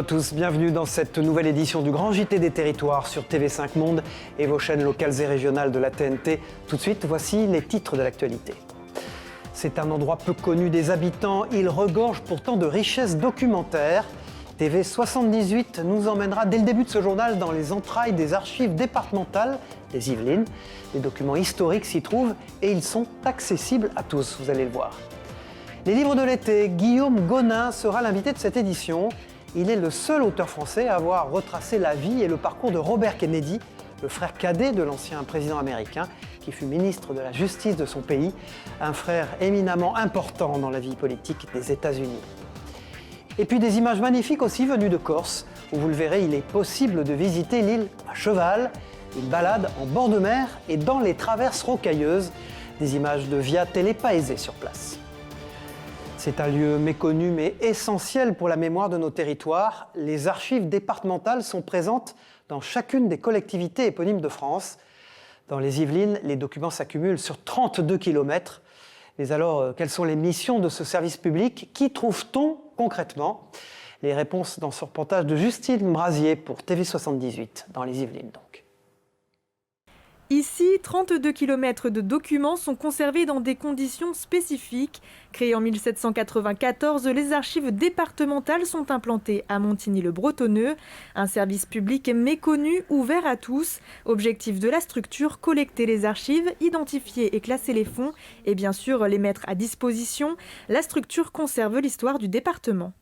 à tous, bienvenue dans cette nouvelle édition du Grand JT des Territoires sur TV5 Monde et vos chaînes locales et régionales de la TNT. Tout de suite, voici les titres de l'actualité. C'est un endroit peu connu des habitants, il regorge pourtant de richesses documentaires. TV78 nous emmènera dès le début de ce journal dans les entrailles des archives départementales des Yvelines. Les documents historiques s'y trouvent et ils sont accessibles à tous, vous allez le voir. Les livres de l'été, Guillaume Gonin sera l'invité de cette édition. Il est le seul auteur français à avoir retracé la vie et le parcours de Robert Kennedy, le frère cadet de l'ancien président américain qui fut ministre de la Justice de son pays, un frère éminemment important dans la vie politique des États-Unis. Et puis des images magnifiques aussi venues de Corse, où vous le verrez, il est possible de visiter l'île à cheval, une balade en bord de mer et dans les traverses rocailleuses, des images de Via Télépaésée sur place. C'est un lieu méconnu mais essentiel pour la mémoire de nos territoires. Les archives départementales sont présentes dans chacune des collectivités éponymes de France. Dans les Yvelines, les documents s'accumulent sur 32 km. Mais alors, quelles sont les missions de ce service public? Qui trouve-t-on concrètement? Les réponses dans ce reportage de Justine Brasier pour TV78, dans les Yvelines donc. Ici, 32 km de documents sont conservés dans des conditions spécifiques. Créées en 1794, les archives départementales sont implantées à Montigny-le-Bretonneux, un service public méconnu, ouvert à tous. Objectif de la structure, collecter les archives, identifier et classer les fonds et bien sûr les mettre à disposition. La structure conserve l'histoire du département.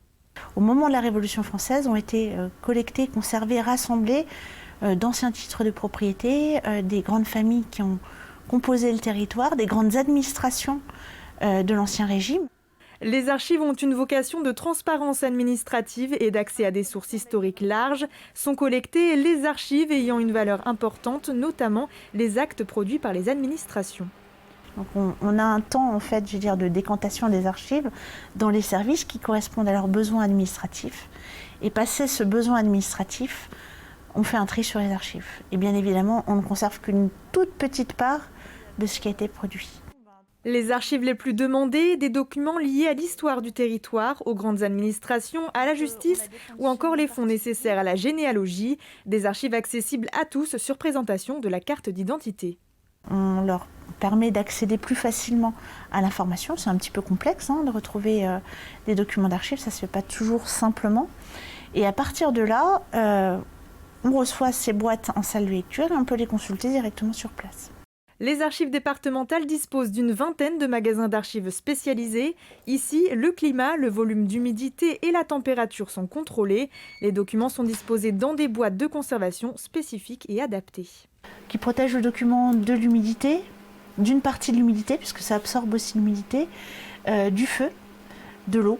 Au moment de la Révolution française, ont été collectés, conservés, rassemblés d'anciens titres de propriété, des grandes familles qui ont composé le territoire, des grandes administrations de l'Ancien Régime. Les archives ont une vocation de transparence administrative et d'accès à des sources historiques larges. Sont collectées les archives ayant une valeur importante, notamment les actes produits par les administrations. Donc on a un temps en fait, de décantation des archives dans les services qui correspondent à leurs besoins administratifs. Et passé ce besoin administratif, on fait un tri sur les archives. Et bien évidemment, on ne conserve qu'une toute petite part de ce qui a été produit. Les archives les plus demandées, des documents liés à l'histoire du territoire, aux grandes administrations, à la justice ou encore les fonds nécessaires à la généalogie. Des archives accessibles à tous sur présentation de la carte d'identité. On leur permet d'accéder plus facilement à l'information. C'est un petit peu complexe de retrouver des documents d'archives, ça ne se fait pas toujours simplement. Et à partir de là, on reçoit ces boîtes en salle de lecture et on peut les consulter directement sur place. Les archives départementales disposent d'une vingtaine de magasins d'archives spécialisés. Ici, le climat, le volume d'humidité et la température sont contrôlés. Les documents sont disposés dans des boîtes de conservation spécifiques et adaptées. Qui protègent le document de l'humidité, d'une partie de l'humidité, puisque ça absorbe aussi l'humidité, du feu, de l'eau.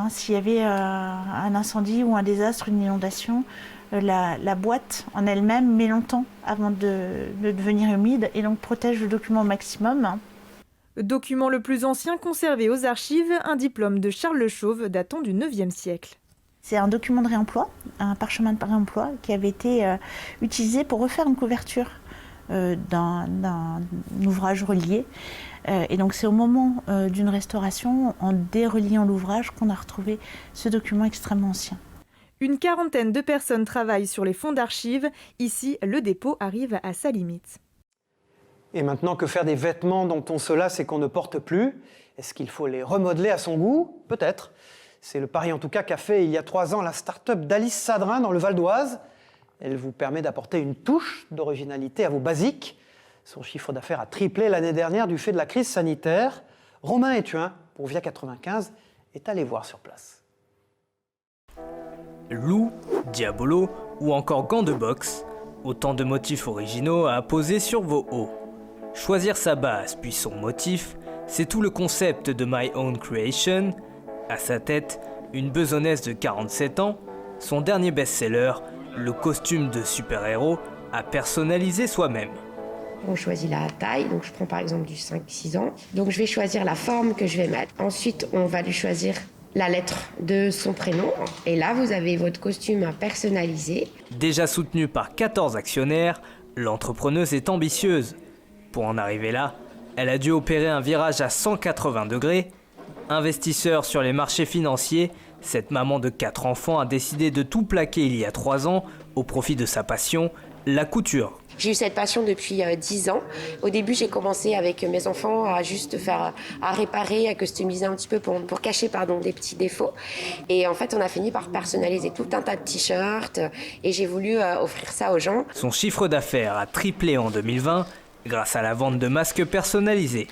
S'il y avait un incendie ou un désastre, une inondation, la boîte en elle-même met longtemps avant de devenir humide et donc protège le document au maximum. Document le plus ancien conservé aux archives, un diplôme de Charles Le Chauve datant du 9e siècle. C'est un document de réemploi, un parchemin de réemploi qui avait été utilisé pour refaire une couverture d'un ouvrage relié. Et donc c'est au moment d'une restauration, en déreliant l'ouvrage, qu'on a retrouvé ce document extrêmement ancien. Une quarantaine de personnes travaillent sur les fonds d'archives. Ici, le dépôt arrive à sa limite. Et maintenant, que faire des vêtements dont on se lasse et qu'on ne porte plus? Est-ce qu'il faut les remodeler à son goût? Peut-être. C'est le pari en tout cas qu'a fait il y a 3 ans la start-up d'Alice Sadrin dans le Val d'Oise. Elle vous permet d'apporter une touche d'originalité à vos basiques. Son chiffre d'affaires a triplé l'année dernière du fait de la crise sanitaire. Romain Etuin, pour Via 95, est allé voir sur place. Loup, diabolo ou encore gants de boxe, autant de motifs originaux à poser sur vos hauts. Choisir sa base puis son motif, c'est tout le concept de My Own Creation. À sa tête, une besonnaise de 47 ans, son dernier best-seller, le costume de super-héros à personnaliser soi-même. On choisit la taille, donc je prends par exemple du 5-6 ans. Donc je vais choisir la forme que je vais mettre. Ensuite, on va lui choisir la lettre de son prénom. Et là, vous avez votre costume à personnaliser. Déjà soutenue par 14 actionnaires, l'entrepreneuse est ambitieuse. Pour en arriver là, elle a dû opérer un virage à 180 degrés. Investisseurs sur les marchés financiers, Cette maman de 4 enfants a décidé de tout plaquer il y a 3 ans au profit de sa passion, la couture. J'ai eu cette passion depuis 10 ans. Au début, j'ai commencé avec mes enfants à réparer, à customiser un petit peu pour cacher des petits défauts. Et en fait, on a fini par personnaliser tout un tas de t-shirts et j'ai voulu offrir ça aux gens. Son chiffre d'affaires a triplé en 2020 grâce à la vente de masques personnalisés.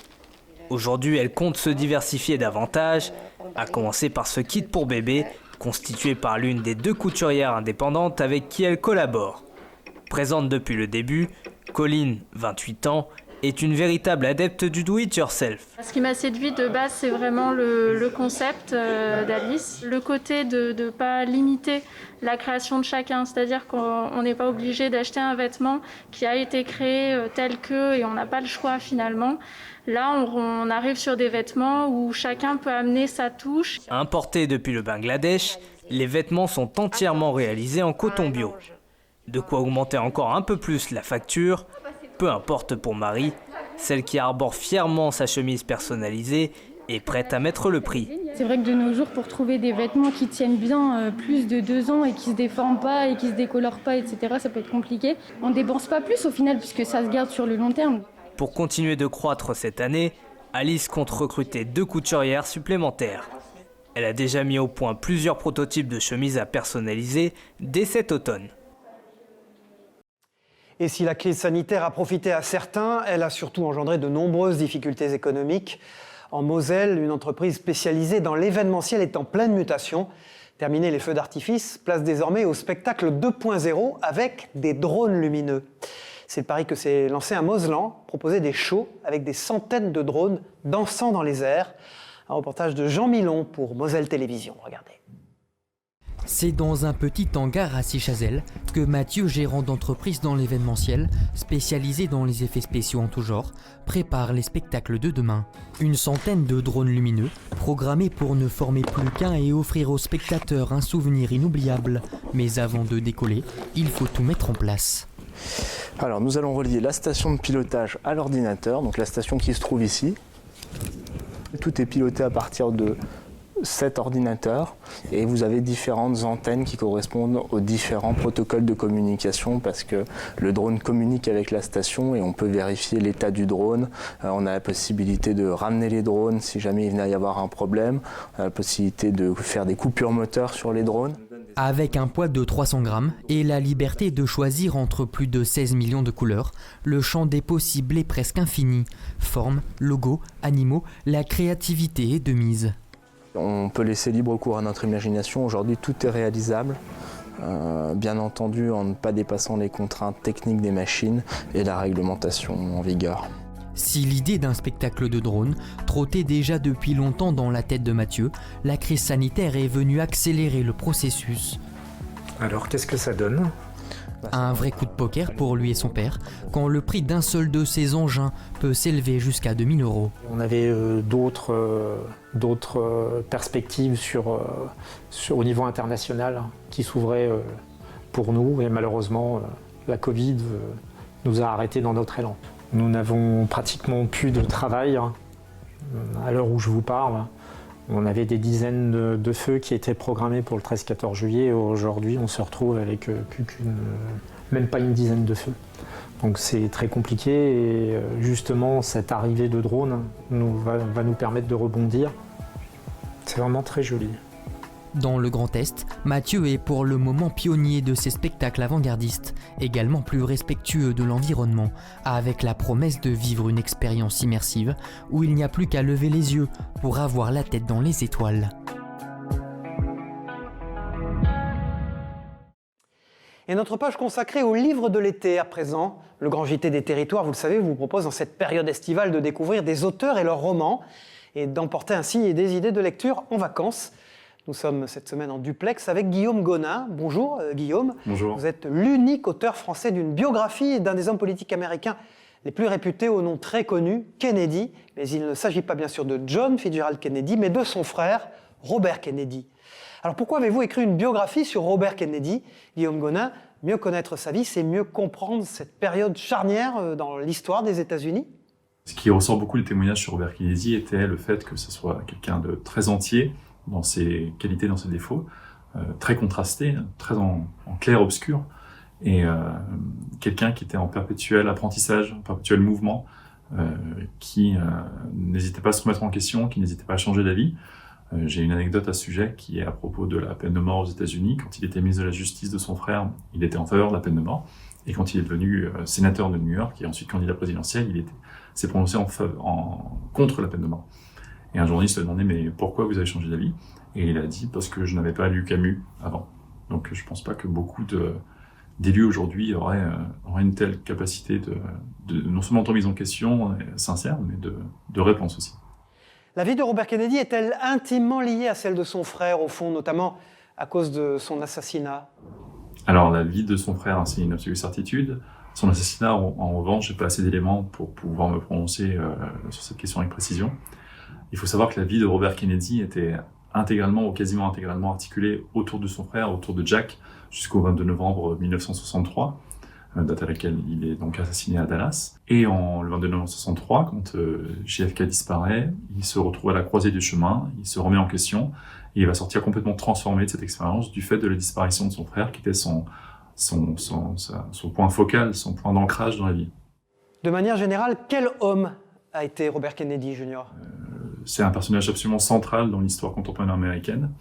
Aujourd'hui, elle compte se diversifier davantage, à commencer par ce kit pour bébé, constitué par l'une des 2 couturières indépendantes avec qui elle collabore. Présente depuis le début, Colline, 28 ans, est une véritable adepte du do-it-yourself. Ce qui m'a séduit de base, c'est vraiment le concept d'Alice. Le côté de ne pas limiter la création de chacun, c'est-à-dire qu'on n'est pas obligé d'acheter un vêtement qui a été créé tel que et on n'a pas le choix finalement. Là, on arrive sur des vêtements où chacun peut amener sa touche. Importés depuis le Bangladesh, les vêtements sont entièrement réalisés en coton bio. De quoi augmenter encore un peu plus la facture, peu importe pour Marie, celle qui arbore fièrement sa chemise personnalisée est prête à mettre le prix. C'est vrai que de nos jours, pour trouver des vêtements qui tiennent bien plus de 2 ans et qui se déforment pas et qui se décolorent pas, etc., ça peut être compliqué. On dépense pas plus au final puisque ça se garde sur le long terme. Pour continuer de croître cette année, Alice compte recruter 2 couturières supplémentaires. Elle a déjà mis au point plusieurs prototypes de chemises à personnaliser dès cet automne. Et si la crise sanitaire a profité à certains, elle a surtout engendré de nombreuses difficultés économiques. En Moselle, une entreprise spécialisée dans l'événementiel est en pleine mutation. Terminé les feux d'artifice, place désormais au spectacle 2.0 avec des drones lumineux. C'est le pari que s'est lancé à Moselan, proposer des shows avec des centaines de drones dansant dans les airs. Un reportage de Jean Milon pour Moselle Télévision. Regardez. C'est dans un petit hangar à Sichazel que Mathieu, gérant d'entreprise dans l'événementiel, spécialisé dans les effets spéciaux en tout genre, prépare les spectacles de demain. Une centaine de drones lumineux, programmés pour ne former plus qu'un et offrir aux spectateurs un souvenir inoubliable. Mais avant de décoller, il faut tout mettre en place. Alors nous allons relier la station de pilotage à l'ordinateur, donc la station qui se trouve ici. Tout est piloté à partir de cet ordinateur et vous avez différentes antennes qui correspondent aux différents protocoles de communication parce que le drone communique avec la station et on peut vérifier l'état du drone. On a la possibilité de ramener les drones si jamais il venait à y avoir un problème. On a la possibilité de faire des coupures moteurs sur les drones. Avec un poids de 300 grammes et la liberté de choisir entre plus de 16 millions de couleurs, le champ des possibles est presque infini. Formes, logos, animaux, la créativité est de mise. On peut laisser libre cours à notre imagination. Aujourd'hui, tout est réalisable. Bien entendu, en ne pas dépassant les contraintes techniques des machines et la réglementation en vigueur. Si l'idée d'un spectacle de drone trottait déjà depuis longtemps dans la tête de Mathieu, la crise sanitaire est venue accélérer le processus. Alors, qu'est-ce que ça donne ? Un vrai coup de poker pour lui et son père, quand le prix d'un seul de ces engins peut s'élever jusqu'à 2 000 €. On avait d'autres perspectives au niveau international qui s'ouvraient pour nous et malheureusement la Covid nous a arrêtés dans notre élan. Nous n'avons pratiquement plus de travail à l'heure où je vous parle. On avait des dizaines de feux qui étaient programmés pour le 13-14 juillet. Aujourd'hui, on se retrouve avec même pas une dizaine de feux. Donc c'est très compliqué et justement cette arrivée de drones va nous permettre de rebondir. C'est vraiment très joli. Dans le Grand Est, Mathieu est pour le moment pionnier de ces spectacles avant-gardistes, également plus respectueux de l'environnement, avec la promesse de vivre une expérience immersive où il n'y a plus qu'à lever les yeux pour avoir la tête dans les étoiles. Et notre page consacrée au livre de l'été à présent, le Grand JT des Territoires, vous le savez, vous propose dans cette période estivale de découvrir des auteurs et leurs romans et d'emporter ainsi des idées de lecture en vacances. Nous sommes cette semaine en duplex avec Guillaume Gonin. Bonjour Guillaume. Bonjour. Vous êtes l'unique auteur français d'une biographie d'un des hommes politiques américains les plus réputés au nom très connu, Kennedy. Mais il ne s'agit pas bien sûr de John Fitzgerald Kennedy, mais de son frère, Robert Kennedy. Alors pourquoi avez-vous écrit une biographie sur Robert Kennedy, Guillaume Gonin? Mieux connaître sa vie, c'est mieux comprendre cette période charnière dans l'histoire des États-Unis? Ce qui ressort beaucoup des témoignages sur Robert Kennedy était le fait que ce soit quelqu'un de très entier, dans ses qualités, dans ses défauts, très contrasté, très en clair-obscur, et quelqu'un qui était en perpétuel apprentissage, en perpétuel mouvement, qui n'hésitait pas à se remettre en question, qui n'hésitait pas à changer d'avis. J'ai une anecdote à ce sujet qui est à propos de la peine de mort aux États-Unis. Quand il était ministre de la Justice de son frère, il était en faveur de la peine de mort. Et quand il est devenu sénateur de New York et ensuite candidat présidentiel, il s'est prononcé contre la peine de mort. Et un journaliste lui a demandé « Mais pourquoi vous avez changé d'avis ?» Et il a dit « Parce que je n'avais pas lu Camus avant. » Donc je ne pense pas que beaucoup d'élus aujourd'hui auraient une telle capacité de non seulement de remise en question sincère, mais de réponse aussi. La vie de Robert Kennedy est-elle intimement liée à celle de son frère, au fond, notamment à cause de son assassinat? Alors, la vie de son frère, c'est une absolue certitude. Son assassinat, en revanche, j'ai pas assez d'éléments pour pouvoir me prononcer sur cette question avec précision. Il faut savoir que la vie de Robert Kennedy était intégralement ou quasiment intégralement articulée autour de son frère, autour de Jack, jusqu'au 22 novembre 1963, date à laquelle il est donc assassiné à Dallas. Et le 22 novembre 1963, quand JFK disparaît, il se retrouve à la croisée du chemin, il se remet en question, et il va sortir complètement transformé de cette expérience du fait de la disparition de son frère, qui était son point focal, son point d'ancrage dans la vie. De manière générale, quel homme a été Robert Kennedy Jr. C'est un personnage absolument central dans l'histoire contemporaine américaine.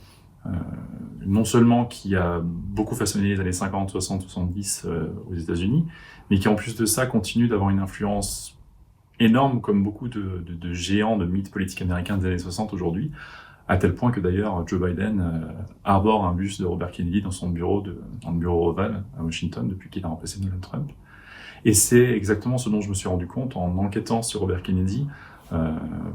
Non seulement qui a beaucoup façonné les années 50, 60, 70 aux États-Unis, mais qui en plus de ça continue d'avoir une influence énorme, comme beaucoup de géants de mythes politiques américains des années 60 aujourd'hui, à tel point que d'ailleurs Joe Biden arbore un buste de Robert Kennedy dans son bureau, dans le bureau ovale à Washington depuis qu'il a remplacé Donald Trump. Et c'est exactement ce dont je me suis rendu compte en enquêtant sur Robert Kennedy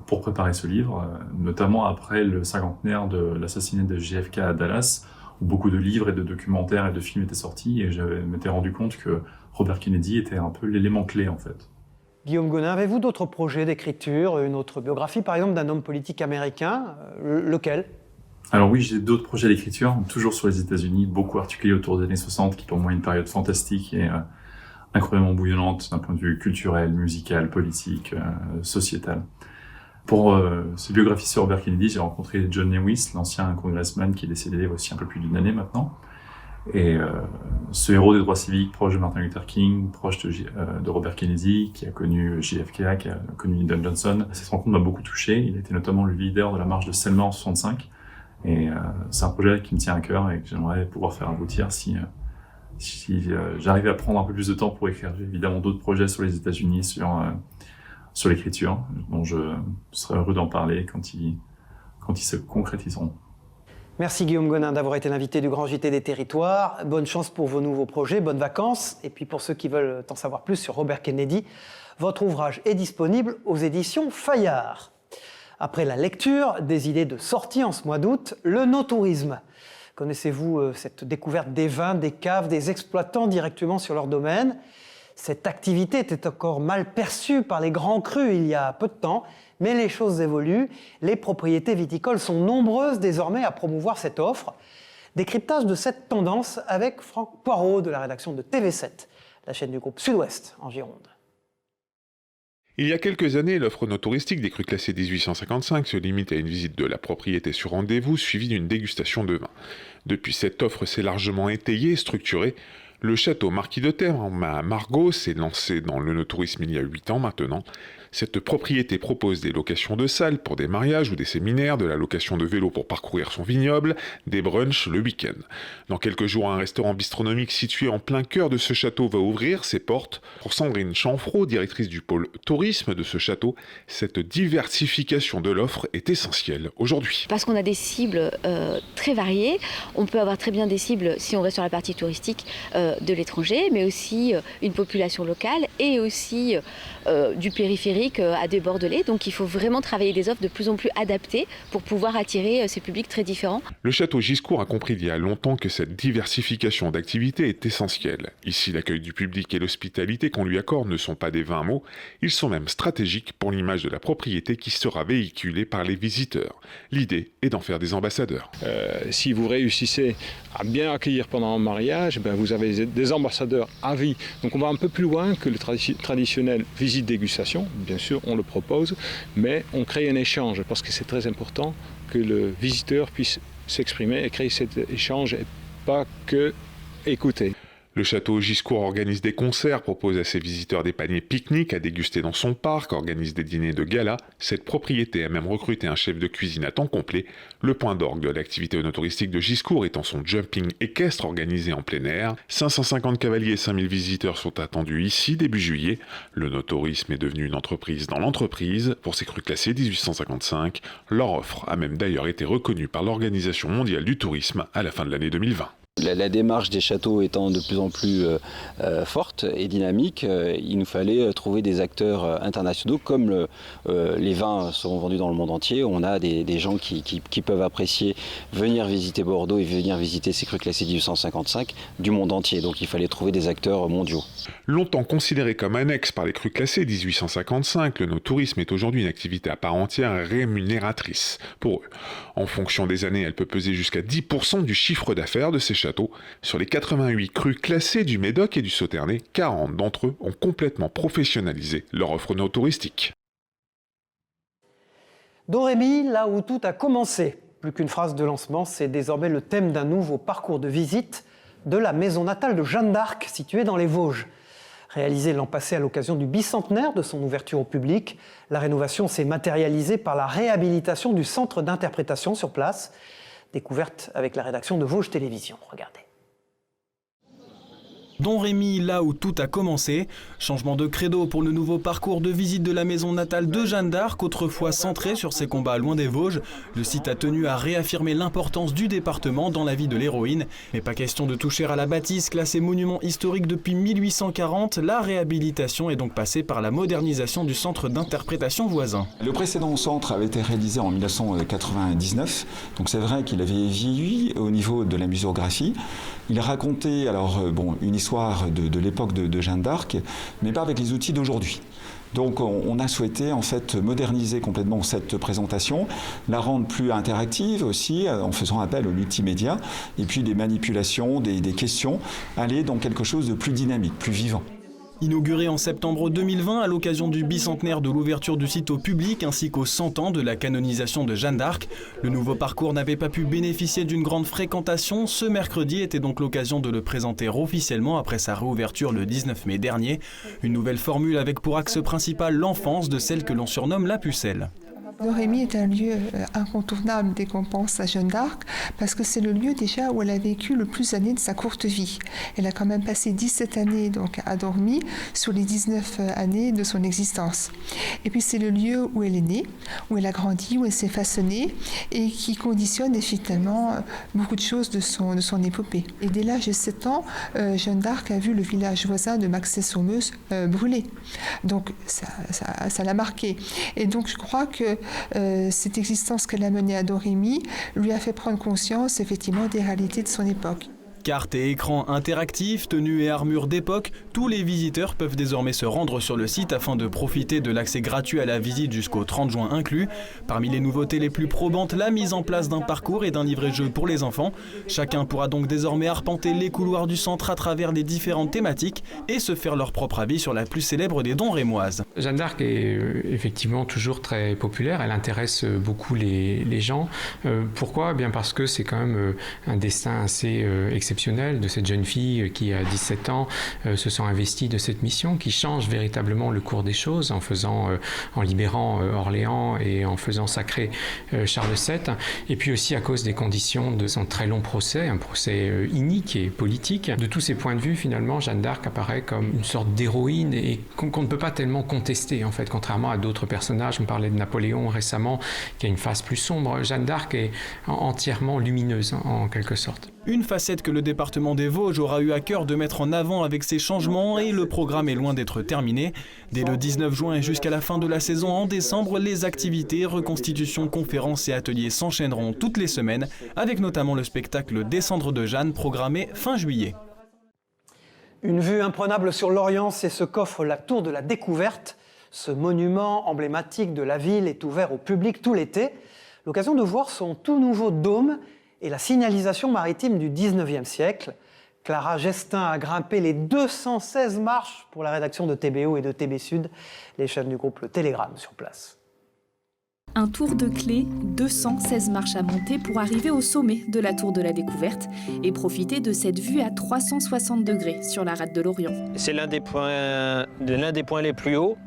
pour préparer ce livre, notamment après le cinquantenaire de l'assassinat de JFK à Dallas, où beaucoup de livres et de documentaires et de films étaient sortis, et je m'étais rendu compte que Robert Kennedy était un peu l'élément clé en fait. Guillaume Gonin, avez-vous d'autres projets d'écriture, une autre biographie par exemple d'un homme politique américain, lequel? Alors oui, j'ai d'autres projets d'écriture, toujours sur les États-Unis, beaucoup articulés autour des années 60, qui pour moi est une période fantastique et incroyablement bouillonnante d'un point de vue culturel, musical, politique, sociétal. Pour ces biographies sur Robert Kennedy, j'ai rencontré John Lewis, l'ancien congressman qui est décédé aussi un peu plus d'une année maintenant. Et ce héros des droits civiques, proche de Martin Luther King, proche de Robert Kennedy, qui a connu JFK, qui a connu Lyndon Johnson, cette rencontre m'a beaucoup touché. Il était notamment le leader de la marche de Selma en 65. Et c'est un projet qui me tient à cœur et que j'aimerais pouvoir faire aboutir si j'arrivais à prendre un peu plus de temps pour écrire. J'ai évidemment d'autres projets sur les États-Unis, sur l'écriture, dont je serais heureux d'en parler quand ils se concrétiseront. Merci Guillaume Gonin d'avoir été l'invité du Grand JT des Territoires. Bonne chance pour vos nouveaux projets, bonnes vacances. Et puis pour ceux qui veulent en savoir plus sur Robert Kennedy, votre ouvrage est disponible aux éditions Fayard. Après la lecture, des idées de sortie en ce mois d'août, le no-tourisme. Connaissez-vous cette découverte des vins, des caves, des exploitants directement sur leur domaine? Cette activité était encore mal perçue par les grands crus il y a peu de temps, mais les choses évoluent. Les propriétés viticoles sont nombreuses désormais à promouvoir cette offre. Décryptage de cette tendance avec Franck Poirot de la rédaction de TV7, la chaîne du groupe Sud-Ouest en Gironde. Il y a quelques années, l'offre no-touristique des crus classés 1855 se limite à une visite de la propriété sur rendez-vous suivie d'une dégustation de vin. Depuis, cette offre s'est largement étayée et structurée. Le château Marquis de Termes à Margaux s'est lancé dans le no-tourisme il y a 8 ans maintenant. Cette propriété propose des locations de salles pour des mariages ou des séminaires, de la location de vélos pour parcourir son vignoble, des brunchs le week-end. Dans quelques jours, un restaurant bistronomique situé en plein cœur de ce château va ouvrir ses portes. Pour Sandrine Chanfraud, directrice du pôle tourisme de ce château, cette diversification de l'offre est essentielle aujourd'hui. Parce qu'on a des cibles très variées. On peut avoir très bien des cibles, si on reste sur la partie touristique, de l'étranger, mais aussi une population locale et aussi du périphérique à des bordelais. Donc il faut vraiment travailler des offres de plus en plus adaptées pour pouvoir attirer ces publics très différents. Le château Giscourt a compris il y a longtemps que cette diversification d'activités est essentielle. Ici, l'accueil du public et l'hospitalité qu'on lui accorde ne sont pas des vains mots, ils sont même stratégiques pour l'image de la propriété qui sera véhiculée par les visiteurs. L'idée est d'en faire des ambassadeurs. Si vous réussissez à bien accueillir pendant un mariage, vous avez des ambassadeurs à vie. Donc on va un peu plus loin que le traditionnel visite-dégustation. bien sûr, on le propose, mais on crée un échange parce que c'est très important que le visiteur puisse s'exprimer et créer cet échange et pas que écouter. Le château Giscourt organise des concerts, propose à ses visiteurs des paniers pique-nique à déguster dans son parc, organise des dîners de gala. Cette propriété a même recruté un chef de cuisine à temps complet. Le point d'orgue de l'activité œnotouristique de Giscourt étant son jumping équestre organisé en plein air. 550 cavaliers et 5000 visiteurs sont attendus ici début juillet. L'œnotourisme est devenu une entreprise dans l'entreprise. Pour ces crus classés 1855, leur offre a même d'ailleurs été reconnue par l'Organisation mondiale du tourisme à la fin de l'année 2020. La démarche des châteaux étant de plus en plus forte et dynamique, il nous fallait trouver des acteurs internationaux. Comme les vins seront vendus dans le monde entier, on a des gens qui peuvent apprécier venir visiter Bordeaux et venir visiter ces crus classés 1855 du monde entier. Donc il fallait trouver des acteurs mondiaux. Longtemps considéré comme annexe par les crus classés 1855, l'œnotourisme est aujourd'hui une activité à part entière rémunératrice pour eux. En fonction des années, elle peut peser jusqu'à 10% du chiffre d'affaires de ces châteaux. Sur les 88 crus classés du Médoc et du Sauternais, 40 d'entre eux ont complètement professionnalisé leur offre œnotouristique. Domrémy, là où tout a commencé. Plus qu'une phrase de lancement, c'est désormais le thème d'un nouveau parcours de visite de la maison natale de Jeanne d'Arc, située dans les Vosges. Réalisée l'an passé à l'occasion du bicentenaire de son ouverture au public, la rénovation s'est matérialisée par la réhabilitation du centre d'interprétation sur place. Découverte avec la rédaction de Vosges Télévisions. Regardez. Domrémy, là où tout a commencé. Changement de credo pour le nouveau parcours de visite de la maison natale de Jeanne d'Arc, autrefois centré sur ses combats loin des Vosges. Le site a tenu à réaffirmer l'importance du département dans la vie de l'héroïne. Mais pas question de toucher à la bâtisse, classée monument historique depuis 1840. La réhabilitation est donc passée par la modernisation du centre d'interprétation voisin. Le précédent centre avait été réalisé en 1999, donc c'est vrai qu'il avait vieilli au niveau de la muséographie. Il racontait une histoire de l'époque de Jeanne d'Arc, mais pas avec les outils d'aujourd'hui. Donc on a souhaité en fait moderniser complètement cette présentation, la rendre plus interactive aussi en faisant appel au multimédia, et puis des manipulations, des questions, aller dans quelque chose de plus dynamique, plus vivant. Inauguré en septembre 2020 à l'occasion du bicentenaire de l'ouverture du site au public ainsi qu'aux 100 ans de la canonisation de Jeanne d'Arc, le nouveau parcours n'avait pas pu bénéficier d'une grande fréquentation. Ce mercredi était donc l'occasion de le présenter officiellement après sa réouverture le 19 mai dernier. Une nouvelle formule avec pour axe principal l'enfance de celle que l'on surnomme la pucelle. Domrémy est un lieu incontournable dès qu'on pense à Jeanne d'Arc, parce que c'est le lieu déjà où elle a vécu le plus d'années de sa courte vie. Elle a quand même passé 17 années donc, à Domrémy sur les 19 années de son existence. Et puis c'est le lieu où elle est née, où elle a grandi, où elle s'est façonnée, et qui conditionne effectivement beaucoup de choses de son épopée. Et dès l'âge de 7 ans, Jeanne d'Arc a vu le village voisin de Maxey-Saumeuse brûler. Donc ça l'a marqué. Et donc je crois que cette existence qu'elle a menée à Domrémy lui a fait prendre conscience effectivement des réalités de son époque. Cartes et écrans interactifs, tenues et armures d'époque, tous les visiteurs peuvent désormais se rendre sur le site afin de profiter de l'accès gratuit à la visite jusqu'au 30 juin inclus. Parmi les nouveautés les plus probantes, la mise en place d'un parcours et d'un livret-jeu pour les enfants. Chacun pourra donc désormais arpenter les couloirs du centre à travers les différentes thématiques et se faire leur propre avis sur la plus célèbre des Domrémoises. Jeanne d'Arc est effectivement toujours très populaire, elle intéresse beaucoup les gens. Pourquoi ? Bien parce que c'est quand même un destin assez exceptionnel de cette jeune fille qui, à 17 ans, se sent investie de cette mission, qui change véritablement le cours des choses en libérant Orléans et en faisant sacrer Charles VII. Et puis aussi à cause des conditions de son très long procès, un procès inique et politique. De tous ces points de vue, finalement, Jeanne d'Arc apparaît comme une sorte d'héroïne et qu'on ne peut pas tellement contester, en fait, contrairement à d'autres personnages. On parlait de Napoléon récemment, qui a une face plus sombre. Jeanne d'Arc est entièrement lumineuse, en quelque sorte. Une facette que le département des Vosges aura eu à cœur de mettre en avant avec ces changements et le programme est loin d'être terminé. Dès le 19 juin et jusqu'à la fin de la saison en décembre, les activités, reconstitutions, conférences et ateliers s'enchaîneront toutes les semaines avec notamment le spectacle Descendre de Jeanne programmé fin juillet. Une vue imprenable sur l'Orient, c'est ce qu'offre la Tour de la Découverte. Ce monument emblématique de la ville est ouvert au public tout l'été. L'occasion de voir son tout nouveau dôme et la signalisation maritime du 19e siècle. Clara Gestin a grimpé les 216 marches pour la rédaction de TBO et de TB Sud, les chaînes du groupe Le Télégramme sur place. Un tour de clé, 216 marches à monter pour arriver au sommet de la Tour de la Découverte et profiter de cette vue à 360 degrés sur la rade de l'Orient. C'est l'un des points les plus hauts,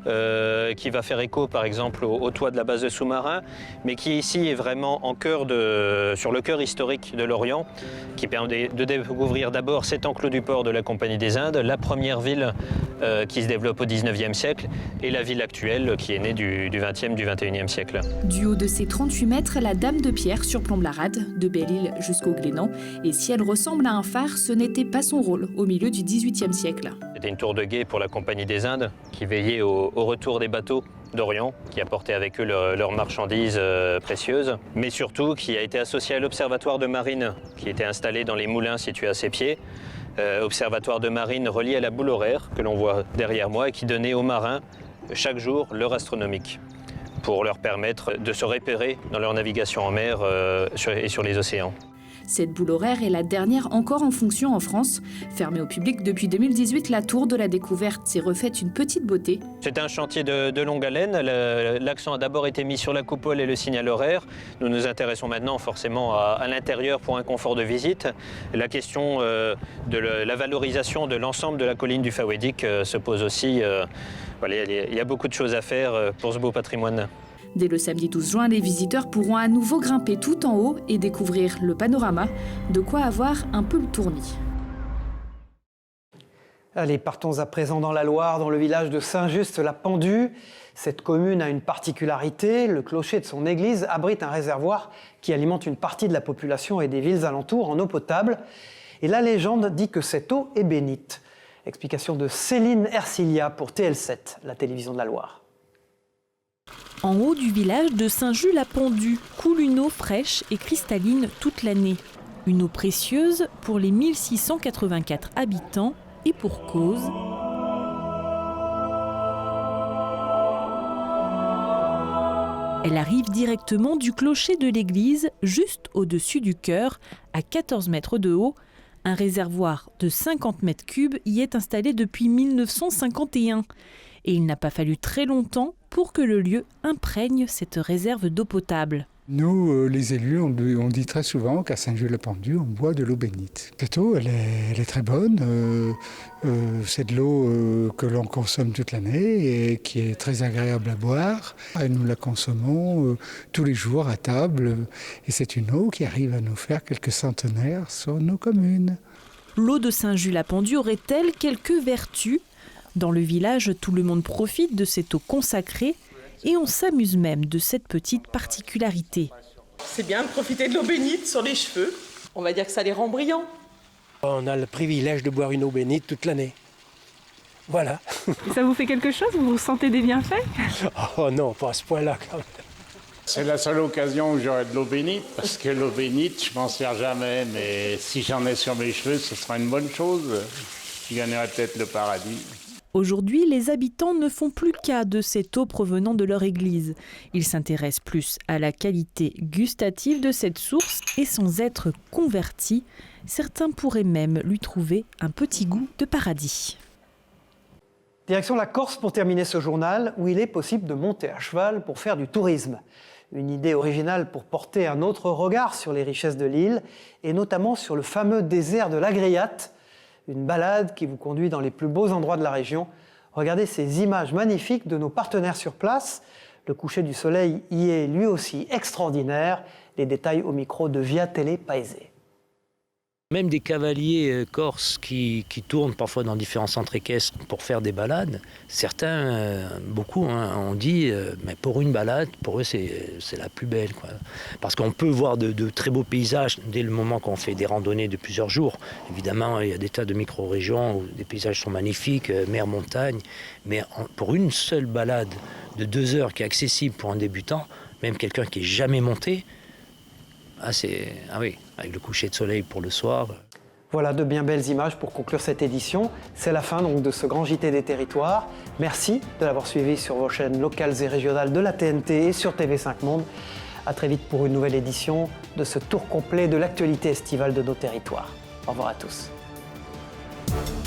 qui va faire écho par exemple au toit de la base de sous-marins, mais qui ici est vraiment sur le cœur historique de l'Orient, qui permet de découvrir d'abord cet enclos du port de la Compagnie des Indes, la première ville qui se développe au 19e siècle, et la ville actuelle qui est née du 20e, du 21e siècle. Du haut de ses 38 mètres, la Dame de Pierre surplombe la rade, de Belle-Île jusqu'au Glénan. Et si elle ressemble à un phare, ce n'était pas son rôle au milieu du XVIIIe siècle. C'était une tour de guet pour la Compagnie des Indes, qui veillait au retour des bateaux d'Orient, qui apportaient avec eux leurs marchandises précieuses, mais surtout qui a été associée à l'Observatoire de marine, qui était installé dans les moulins situés à ses pieds. Observatoire de marine relié à la boule horaire, que l'on voit derrière moi, et qui donnait aux marins chaque jour l'heure astronomique, pour leur permettre de se repérer dans leur navigation en mer et sur les océans. Cette boule horaire est la dernière encore en fonction en France. Fermée au public depuis 2018, la Tour de la Découverte s'est refaite une petite beauté. C'est un chantier de longue haleine. L'accent a d'abord été mis sur la coupole et le signal horaire. Nous nous intéressons maintenant forcément à l'intérieur pour un confort de visite. La question de la valorisation de l'ensemble de la colline du Fawédic se pose aussi. Il y a beaucoup de choses à faire pour ce beau patrimoine. Dès le samedi 12 juin, les visiteurs pourront à nouveau grimper tout en haut et découvrir le panorama, de quoi avoir un peu le tournis. Allez, partons à présent dans la Loire, dans le village de Saint-Just-la-Pendue. Cette commune a une particularité, le clocher de son église abrite un réservoir qui alimente une partie de la population et des villes alentours en eau potable. Et la légende dit que cette eau est bénite. Explication de Céline Ercilia pour TL7, la télévision de la Loire. En haut du village de Saint-Just-la-Pendue coule une eau fraîche et cristalline toute l'année. Une eau précieuse pour les 1684 habitants et pour cause. Elle arrive directement du clocher de l'église, juste au-dessus du chœur, à 14 mètres de haut. Un réservoir de 50 mètres cubes y est installé depuis 1951. Et il n'a pas fallu très longtemps pour que le lieu imprègne cette réserve d'eau potable. Nous, les élus, on dit très souvent qu'à Saint-Just-la-Pendue, on boit de l'eau bénite. Cette eau, elle est très bonne. C'est de l'eau que l'on consomme toute l'année et qui est très agréable à boire. Et nous la consommons tous les jours à table. Et c'est une eau qui arrive à nous faire quelques centenaires sur nos communes. L'eau de Saint-Just-la-Pendue aurait-elle quelques vertus ? Dans le village, tout le monde profite de cette eau consacrée et on s'amuse même de cette petite particularité. C'est bien de profiter de l'eau bénite sur les cheveux. On va dire que ça les rend brillants. On a le privilège de boire une eau bénite toute l'année. Voilà. Et ça vous fait quelque chose ? Vous ressentez des bienfaits ? Oh non, pas à ce point-là quand même. C'est la seule occasion où j'aurai de l'eau bénite, parce que l'eau bénite, je m'en sers jamais, mais si j'en ai sur mes cheveux, ce sera une bonne chose. Je gagnerai peut-être le paradis. Aujourd'hui, les habitants ne font plus cas de cette eau provenant de leur église. Ils s'intéressent plus à la qualité gustative de cette source et sans être convertis, certains pourraient même lui trouver un petit goût de paradis. Direction la Corse pour terminer ce journal, où il est possible de monter à cheval pour faire du tourisme. Une idée originale pour porter un autre regard sur les richesses de l'île, et notamment sur le fameux désert de l'Agriate, une balade qui vous conduit dans les plus beaux endroits de la région. Regardez ces images magnifiques de nos partenaires sur place. Le coucher du soleil y est lui aussi extraordinaire. Les détails au micro de Via Télé Paese. Même des cavaliers corses qui tournent parfois dans différents centres équestres pour faire des balades, certains, beaucoup, ont dit mais pour une balade, pour eux c'est la plus belle, quoi. Parce qu'on peut voir de très beaux paysages dès le moment qu'on fait des randonnées de plusieurs jours. Évidemment, il y a des tas de micro-régions où des paysages sont magnifiques, mer, montagne, mais pour une seule balade de 2 heures qui est accessible pour un débutant, même quelqu'un qui n'est jamais monté, oui, avec le coucher de soleil pour le soir. Voilà de bien belles images pour conclure cette édition. C'est la fin donc de ce grand JT des territoires. Merci de l'avoir suivi sur vos chaînes locales et régionales de la TNT et sur TV5 Monde. À très vite pour une nouvelle édition de ce tour complet de l'actualité estivale de nos territoires. Au revoir à tous. Ciao.